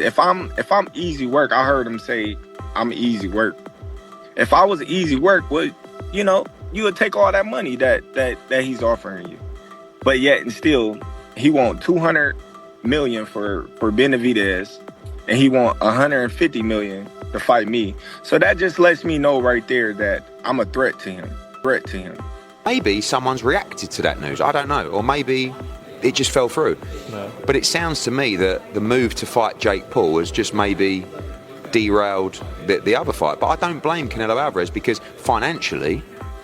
If I'm easy work, I heard him say I'm easy work. If I was easy work, well, you know, you would take all that money that he's offering you. But yet and still, he want $200 million for Benavidez, and he want $150 million to fight me. So that just lets me know right there that I'm a threat to him. Maybe someone's reacted to that news. I don't know. Or maybe it just fell through. No. But it sounds to me that the move to fight Jake Paul has just maybe derailed the other fight. But I don't blame Canelo Alvarez, because financially,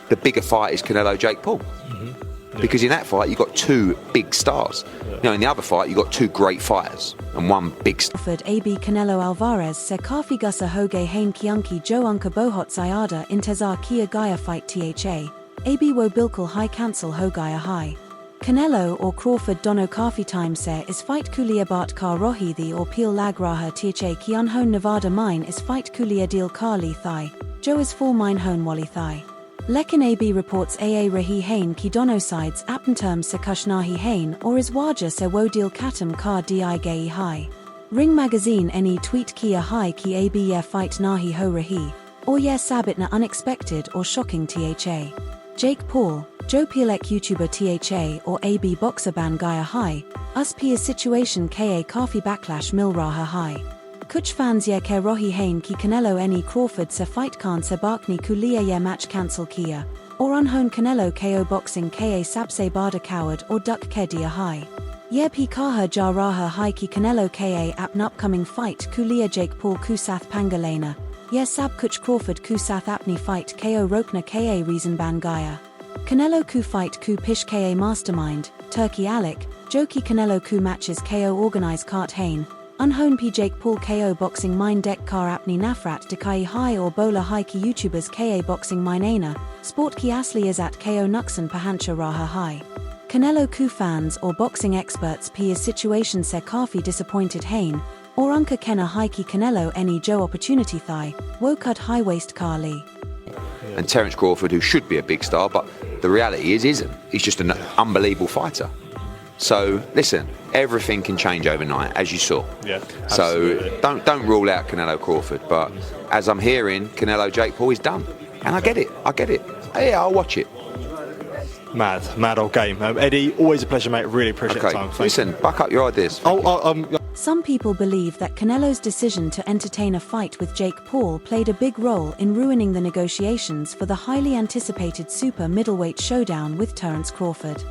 the bigger fight is Canelo-Jake Paul. Yeah. Because in that fight, you've got two big stars. Yeah. You know, in the other fight, you've got two great fighters and one big star. Crawford AB Canelo Alvarez se kafi gusa hoge hain kianki jo unka bohot sayada intezar kia gaya fight tha. AB wo bilkul high cancel ho gaya high. Canelo or Crawford dono kafi time se is fight kulia bat kar rohi the or peel lag raha tha kian hon Nevada mine is fight kulia deal kar li thai. Jo is full mine hon wali thai. Lekin AB reports AA Rahi Hain ki dono sides appenterm se kushnahi Hain or is waja se wodil katam kar di gai high. Ring magazine any tweet kia high ki AB ye fight nahi ho rahi, or ye sabit na unexpected or shocking tha. Jake Paul, Joe Pielek YouTuber tha or AB boxer ban gaya high, us pia situation ka kafi backlash mil raha high. Kuch fans ye ke rohi hain ki Canelo any Crawford se fight kan se bakni kulia ye match cancel kia, or unhone Canelo ko boxing ka sabse bada coward or duck ke dia high. Ye pi kaha ja raha high ki Canelo ka apn upcoming fight kulia Jake Paul kusath pangalena, ye sab kuch Crawford kusath apni fight ko rokna ka reason ban gaya. Canelo ku fight ku pish ka mastermind, Turkey Alec, Joki Canelo ku matches ko organize kart hain, unhone p Jake Paul ko boxing mine dek kar apni nafrat dekai high or bola high ki YouTubers ka boxing mine ana, sport ki asli is at ko nuxan pahancha raha high. Canelo ku fans or boxing experts p is situation se kafi disappointed hain, or unka kena high ki Canelo any Joe opportunity thigh, wokut high waist Carly. And Terence Crawford, who should be a big star, but the reality is isn't. He's just an unbelievable fighter. So listen, everything can change overnight, as you saw. Yeah. So Absolutely. don't rule out Canelo Crawford, but as I'm hearing, Canelo Jake Paul is done, and I get it. Yeah, I'll watch it. Mad old game. Eddie, always a pleasure, mate. Really appreciate the time. Listen, back up your ideas. Some people believe that Canelo's decision to entertain a fight with Jake Paul played a big role in ruining the negotiations for the highly anticipated super middleweight showdown with Terence Crawford.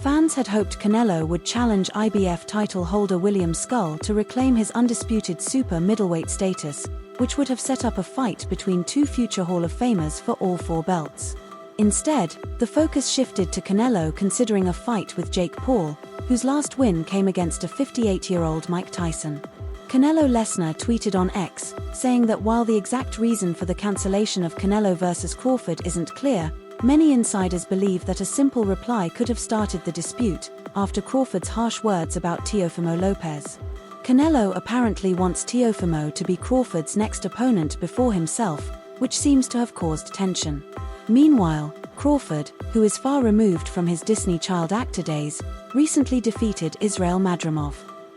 Fans had hoped Canelo would challenge IBF title holder William Skull to reclaim his undisputed super middleweight status, which would have set up a fight between two future Hall of Famers for all four belts. Instead, the focus shifted to Canelo considering a fight with Jake Paul, whose last win came against a 58-year-old Mike Tyson. Canelo Lesnar tweeted on X, saying that while the exact reason for the cancellation of Canelo vs. Crawford isn't clear, many insiders believe that a simple reply could have started the dispute, after Crawford's harsh words about Teofimo Lopez. Canelo apparently wants Teofimo to be Crawford's next opponent before himself, which seems to have caused tension. Meanwhile, Crawford, who is far removed from his Disney child actor days, recently defeated Israel Madrimov.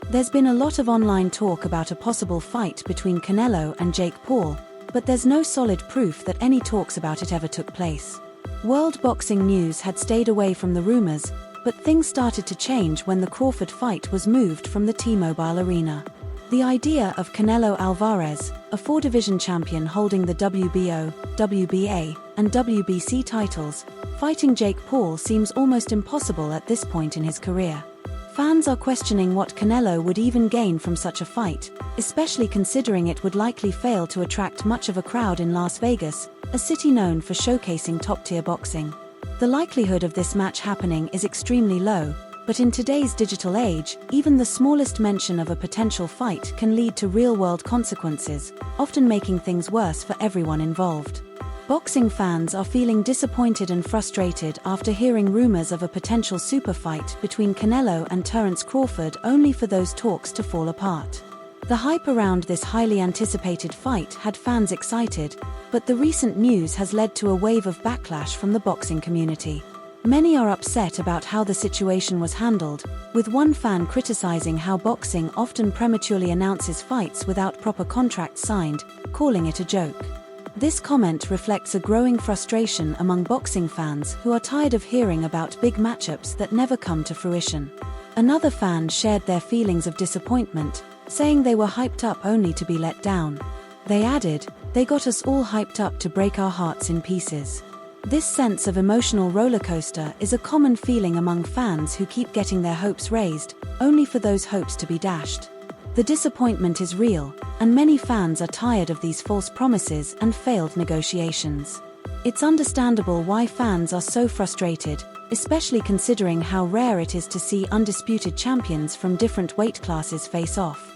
There's been a lot of online talk about a possible fight between Canelo and Jake Paul, but there's no solid proof that any talks about it ever took place. World Boxing News had stayed away from the rumors, but things started to change when the Crawford fight was moved from the T-Mobile Arena. The idea of Canelo Alvarez, a four-division champion holding the WBO, WBA, and WBC titles, fighting Jake Paul seems almost impossible at this point in his career. Fans are questioning what Canelo would even gain from such a fight, especially considering it would likely fail to attract much of a crowd in Las Vegas, a city known for showcasing top-tier boxing. The likelihood of this match happening is extremely low, but in today's digital age, even the smallest mention of a potential fight can lead to real-world consequences, often making things worse for everyone involved. Boxing fans are feeling disappointed and frustrated after hearing rumors of a potential super fight between Canelo and Terence Crawford, only for those talks to fall apart. The hype around this highly anticipated fight had fans excited, but the recent news has led to a wave of backlash from the boxing community. Many are upset about how the situation was handled, with one fan criticizing how boxing often prematurely announces fights without proper contracts signed, calling it a joke. This comment reflects a growing frustration among boxing fans who are tired of hearing about big matchups that never come to fruition. Another fan shared their feelings of disappointment, saying they were hyped up only to be let down. They added, "They got us all hyped up to break our hearts in pieces." This sense of emotional rollercoaster is a common feeling among fans who keep getting their hopes raised, only for those hopes to be dashed. The disappointment is real, and many fans are tired of these false promises and failed negotiations. It's understandable why fans are so frustrated, especially considering how rare it is to see undisputed champions from different weight classes face off.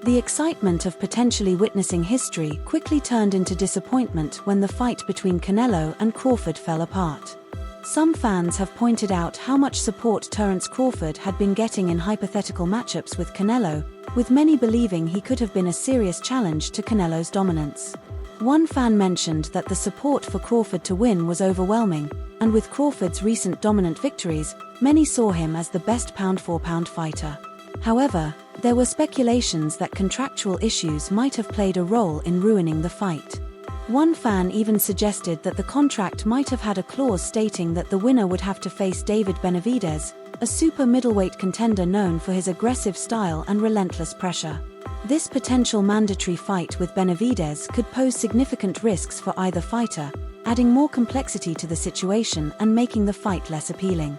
The excitement of potentially witnessing history quickly turned into disappointment when the fight between Canelo and Crawford fell apart. Some fans have pointed out how much support Terence Crawford had been getting in hypothetical matchups with Canelo, with many believing he could have been a serious challenge to Canelo's dominance. One fan mentioned that the support for Crawford to win was overwhelming, and with Crawford's recent dominant victories, many saw him as the best pound-for-pound fighter. However, there were speculations that contractual issues might have played a role in ruining the fight. One fan even suggested that the contract might have had a clause stating that the winner would have to face David Benavidez, a super middleweight contender known for his aggressive style and relentless pressure. This potential mandatory fight with Benavidez could pose significant risks for either fighter, adding more complexity to the situation and making the fight less appealing.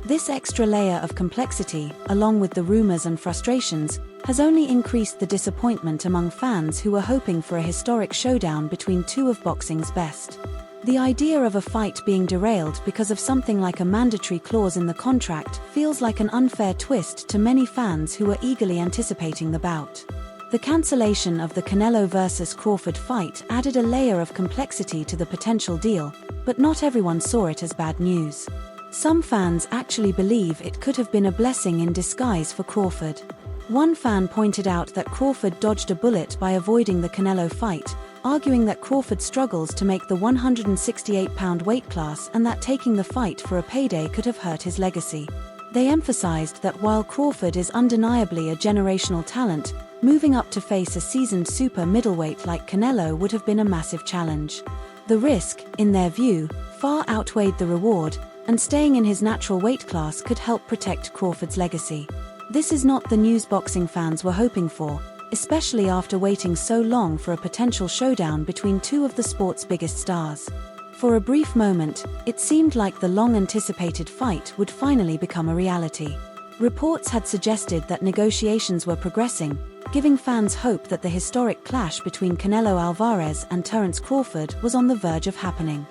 This extra layer of complexity, along with the rumors and frustrations, has only increased the disappointment among fans who were hoping for a historic showdown between two of boxing's best. The idea of a fight being derailed because of something like a mandatory clause in the contract feels like an unfair twist to many fans who are eagerly anticipating the bout. The cancellation of the Canelo vs. Crawford fight added a layer of complexity to the potential deal, but not everyone saw it as bad news. Some fans actually believe it could have been a blessing in disguise for Crawford. One fan pointed out that Crawford dodged a bullet by avoiding the Canelo fight, arguing that Crawford struggles to make the 168-pound weight class and that taking the fight for a payday could have hurt his legacy. They emphasized that while Crawford is undeniably a generational talent, moving up to face a seasoned super middleweight like Canelo would have been a massive challenge. The risk, in their view, far outweighed the reward, and staying in his natural weight class could help protect Crawford's legacy. This is not the news boxing fans were hoping for, especially after waiting so long for a potential showdown between two of the sport's biggest stars. For a brief moment, it seemed like the long-anticipated fight would finally become a reality. Reports had suggested that negotiations were progressing, giving fans hope that the historic clash between Canelo Alvarez and Terence Crawford was on the verge of happening.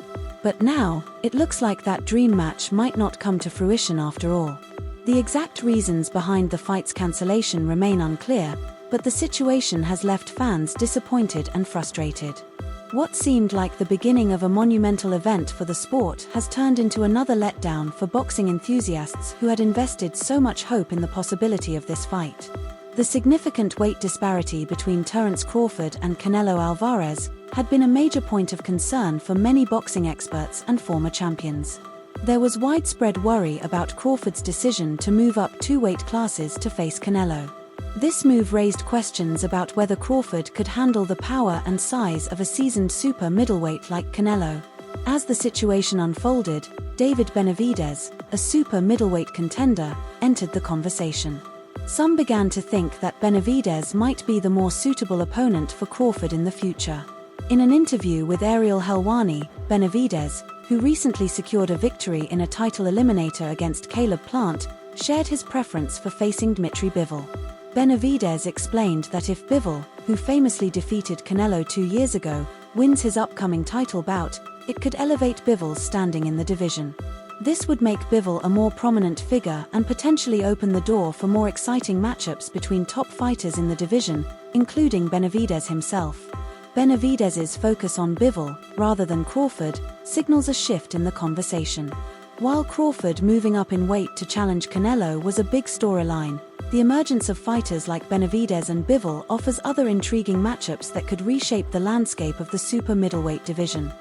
But now, it looks like that dream match might not come to fruition after all. The exact reasons behind the fight's cancellation remain unclear, but the situation has left fans disappointed and frustrated. What seemed like the beginning of a monumental event for the sport has turned into another letdown for boxing enthusiasts who had invested so much hope in the possibility of this fight. The significant weight disparity between Terence Crawford and Canelo Alvarez had been a major point of concern for many boxing experts and former champions. There was widespread worry about Crawford's decision to move up two weight classes to face Canelo. This move raised questions about whether Crawford could handle the power and size of a seasoned super middleweight like Canelo. As the situation unfolded, David Benavidez, a super middleweight contender, entered the conversation. Some began to think that Benavidez might be the more suitable opponent for Crawford in the future. In an interview with Ariel Helwani, Benavidez, who recently secured a victory in a title eliminator against Caleb Plant, shared his preference for facing Dmitry Bivol. Benavidez explained that if Bivol, who famously defeated Canelo 2 years ago, wins his upcoming title bout, it could elevate Bivol's standing in the division. This would make Bivol a more prominent figure and potentially open the door for more exciting matchups between top fighters in the division, including Benavidez himself. Benavidez's focus on Bivol, rather than Crawford, signals a shift in the conversation. While Crawford moving up in weight to challenge Canelo was a big storyline, the emergence of fighters like Benavidez and Bivol offers other intriguing matchups that could reshape the landscape of the super middleweight division.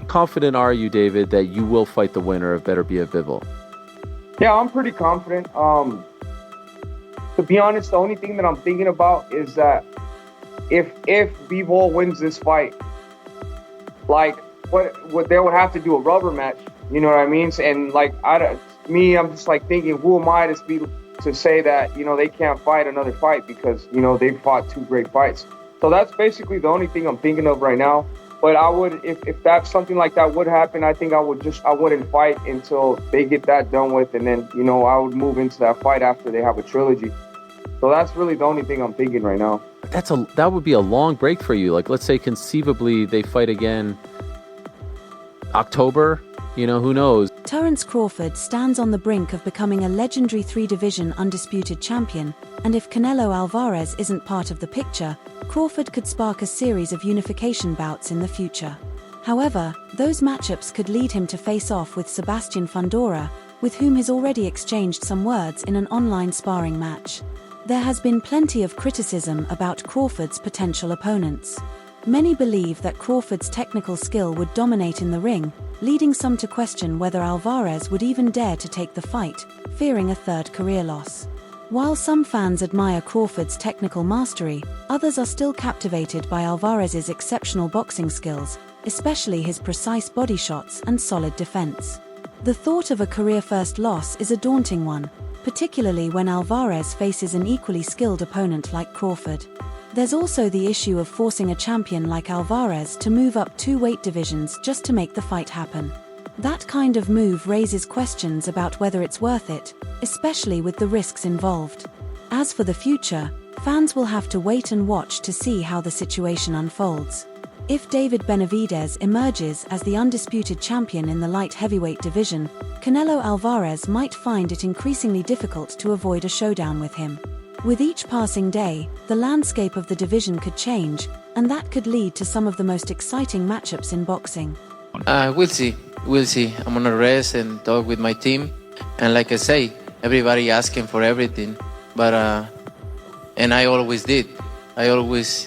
Confident are you, David, that you will fight the winner of Beterbiev Bivol? Yeah, I'm pretty confident. To be honest, the only thing that I'm thinking about is that if Bivol wins this fight, like what they would have to do a rubber match. You know what I mean? And like I'm just like thinking, who am I to say that they can't fight another fight because they fought two great fights. So that's basically the only thing I'm thinking of right now. But I would, if that's something like that would happen, I think I wouldn't fight until they get that done with, and then I would move into that fight after they have a trilogy. So that's really the only thing I'm thinking right now. That would be a long break for you. Like, let's say conceivably they fight again October, who knows? Terence Crawford stands on the brink of becoming a legendary 3-division undisputed champion, and if Canelo Alvarez isn't part of the picture, Crawford could spark a series of unification bouts in the future. However, those matchups could lead him to face off with Sebastian Fundora, with whom he's already exchanged some words in an online sparring match. There has been plenty of criticism about Crawford's potential opponents. Many believe that Crawford's technical skill would dominate in the ring, leading some to question whether Alvarez would even dare to take the fight, fearing a third career loss. While some fans admire Crawford's technical mastery, others are still captivated by Alvarez's exceptional boxing skills, especially his precise body shots and solid defense. The thought of a career-first loss is a daunting one, particularly when Alvarez faces an equally skilled opponent like Crawford. There's also the issue of forcing a champion like Alvarez to move up 2 weight divisions just to make the fight happen. That kind of move raises questions about whether it's worth it, especially with the risks involved. As for the future, fans will have to wait and watch to see how the situation unfolds. If David Benavidez emerges as the undisputed champion in the light heavyweight division, Canelo Alvarez might find it increasingly difficult to avoid a showdown with him. With each passing day, the landscape of the division could change, and that could lead to some of the most exciting matchups in boxing. We'll see. I'm gonna rest and talk with my team. And like I say, everybody asking for everything, but and I always did. I always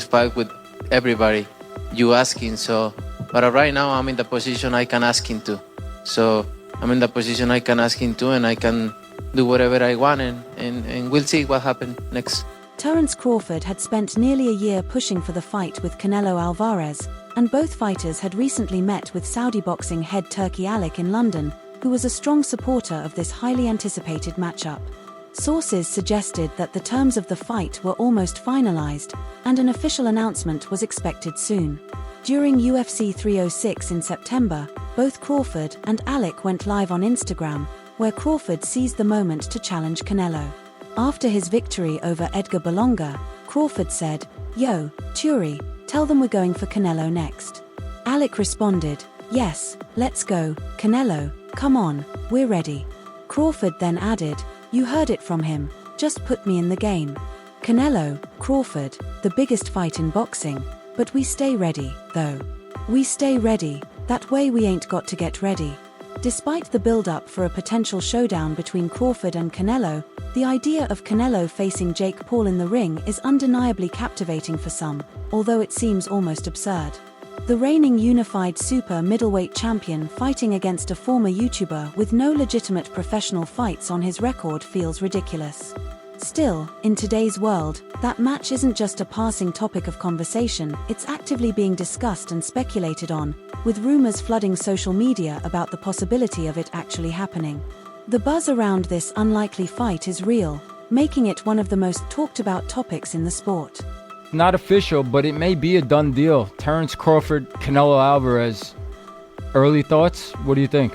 fight with everybody. You asking, so. But right now I'm in the position I can ask him to. So I'm in the position I can ask him to, and I can do whatever I want, and we'll see what happens next. Terence Crawford had spent nearly a year pushing for the fight with Canelo Alvarez, and both fighters had recently met with Saudi boxing head Turki Alik in London, who was a strong supporter of this highly anticipated matchup. Sources suggested that the terms of the fight were almost finalized, and an official announcement was expected soon. During UFC 306 in September, both Crawford and Alik went live on Instagram, where Crawford seized the moment to challenge Canelo. After his victory over Edgar Berlanga, Crawford said, "Yo, Turi, tell them we're going for Canelo next." Alik responded, "Yes, let's go, Canelo, come on, we're ready." Crawford then added, "You heard it from him, just put me in the game." Canelo, Crawford, the biggest fight in boxing, but we stay ready, though. We stay ready, that way we ain't got to get ready. Despite the build-up for a potential showdown between Crawford and Canelo, the idea of Canelo facing Jake Paul in the ring is undeniably captivating for some, although it seems almost absurd. The reigning unified super middleweight champion fighting against a former YouTuber with no legitimate professional fights on his record feels ridiculous. Still, in today's world, that match isn't just a passing topic of conversation, it's actively being discussed and speculated on, with rumors flooding social media about the possibility of it actually happening. The buzz around this unlikely fight is real, making it one of the most talked about topics in the sport. Not official, but it may be a done deal. Terence Crawford, Canelo Alvarez. Early thoughts? What do you think?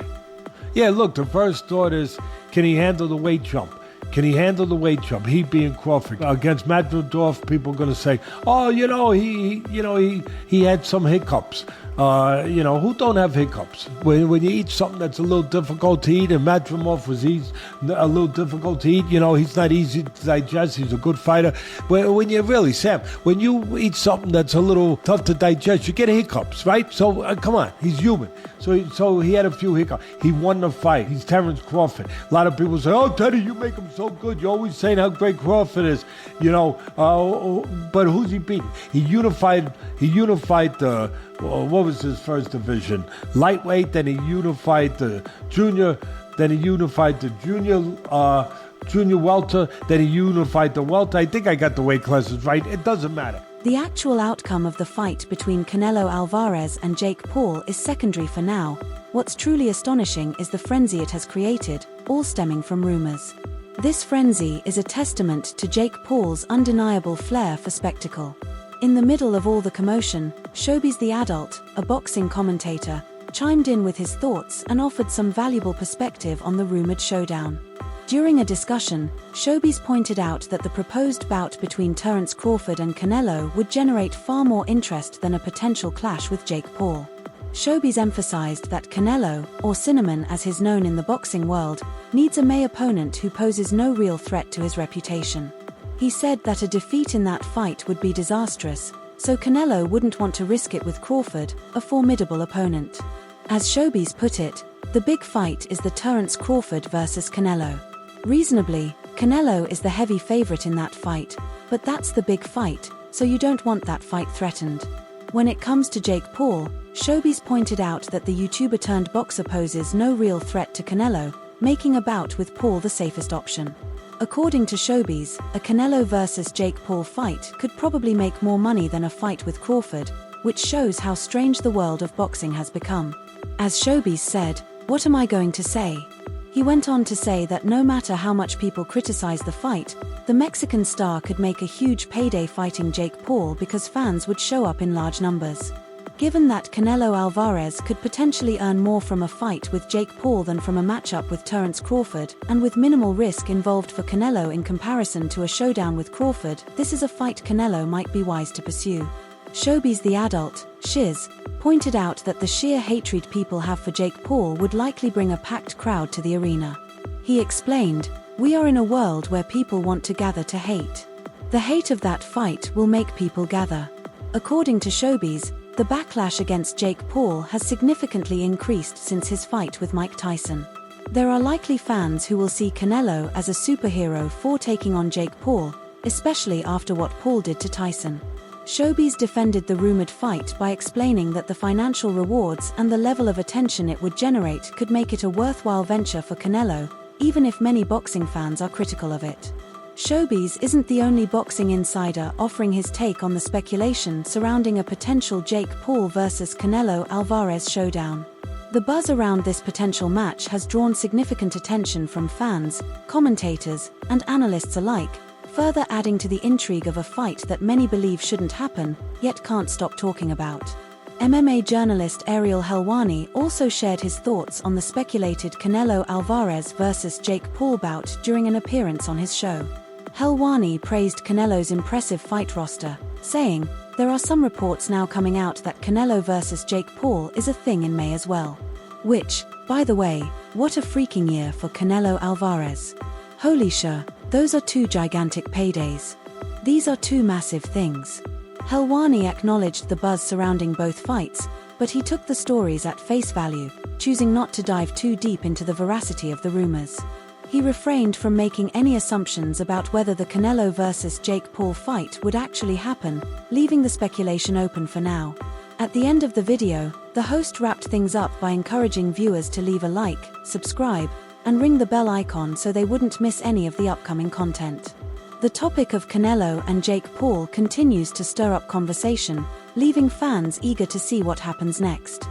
Yeah, look, the first thought is, can he handle the weight jump? Can he handle the weight jump? He being Crawford against Matvedorf, people are going to say, "Oh, he had some hiccups." Who don't have hiccups? When you eat something that's a little difficult to eat, and Matvedorf was a little difficult to eat. He's not easy to digest. He's a good fighter. When you eat something that's a little tough to digest, you get hiccups, right? So come on, he's human. So he had a few hiccups. He won the fight. He's Terence Crawford. A lot of people say, "Oh, Teddy, you make him so good. You're always saying how great Crawford is." But who's he beating? He unified what was his first division? Lightweight. Then he unified the junior then he unified the junior welter, then he unified the welter. I think I got the weight classes right. It doesn't matter. The actual outcome of the fight between Canelo Alvarez and Jake Paul is secondary for now. What's truly astonishing is the frenzy it has created, all stemming from rumors. This frenzy is a testament to Jake Paul's undeniable flair for spectacle. In the middle of all the commotion, Showbiz the Adult, a boxing commentator, chimed in with his thoughts and offered some valuable perspective on the rumored showdown. During a discussion, Showbiz pointed out that the proposed bout between Terence Crawford and Canelo would generate far more interest than a potential clash with Jake Paul. Showbiz emphasized that Canelo, or Cinnamon as he's known in the boxing world, needs a May opponent who poses no real threat to his reputation. He said that a defeat in that fight would be disastrous, so Canelo wouldn't want to risk it with Crawford, a formidable opponent. As Showbiz put it, the big fight is the Terence Crawford versus Canelo. Reasonably, Canelo is the heavy favorite in that fight, but that's the big fight, so you don't want that fight threatened. When it comes to Jake Paul, Showbiz pointed out that the YouTuber-turned-boxer poses no real threat to Canelo, making a bout with Paul the safest option. According to Showbiz, a Canelo versus Jake Paul fight could probably make more money than a fight with Crawford, which shows how strange the world of boxing has become. As Showbiz said, "What am I going to say?" He went on to say that no matter how much people criticize the fight, the Mexican star could make a huge payday fighting Jake Paul because fans would show up in large numbers. Given that Canelo Alvarez could potentially earn more from a fight with Jake Paul than from a matchup with Terence Crawford, and with minimal risk involved for Canelo in comparison to a showdown with Crawford, this is a fight Canelo might be wise to pursue. Showbiz the Adult, Shiz, pointed out that the sheer hatred people have for Jake Paul would likely bring a packed crowd to the arena. He explained, "We are in a world where people want to gather to hate. The hate of that fight will make people gather." According to Showbiz, the backlash against Jake Paul has significantly increased since his fight with Mike Tyson. There are likely fans who will see Canelo as a superhero for taking on Jake Paul, especially after what Paul did to Tyson. Showbiz defended the rumored fight by explaining that the financial rewards and the level of attention it would generate could make it a worthwhile venture for Canelo, even if many boxing fans are critical of it. Showbiz isn't the only boxing insider offering his take on the speculation surrounding a potential Jake Paul versus Canelo Alvarez showdown. The buzz around this potential match has drawn significant attention from fans, commentators, and analysts alike, further adding to the intrigue of a fight that many believe shouldn't happen, yet can't stop talking about. MMA journalist Ariel Helwani also shared his thoughts on the speculated Canelo Alvarez versus Jake Paul bout during an appearance on his show. Helwani praised Canelo's impressive fight roster, saying, "There are some reports now coming out that Canelo versus Jake Paul is a thing in May as well." Which, by the way, what a freaking year for Canelo Alvarez. Holy sure, those are two gigantic paydays. These are two massive things. Helwani acknowledged the buzz surrounding both fights, but he took the stories at face value, choosing not to dive too deep into the veracity of the rumors. He refrained from making any assumptions about whether the Canelo versus Jake Paul fight would actually happen, leaving the speculation open for now. At the end of the video, the host wrapped things up by encouraging viewers to leave a like, subscribe, and ring the bell icon so they wouldn't miss any of the upcoming content. The topic of Canelo and Jake Paul continues to stir up conversation, leaving fans eager to see what happens next.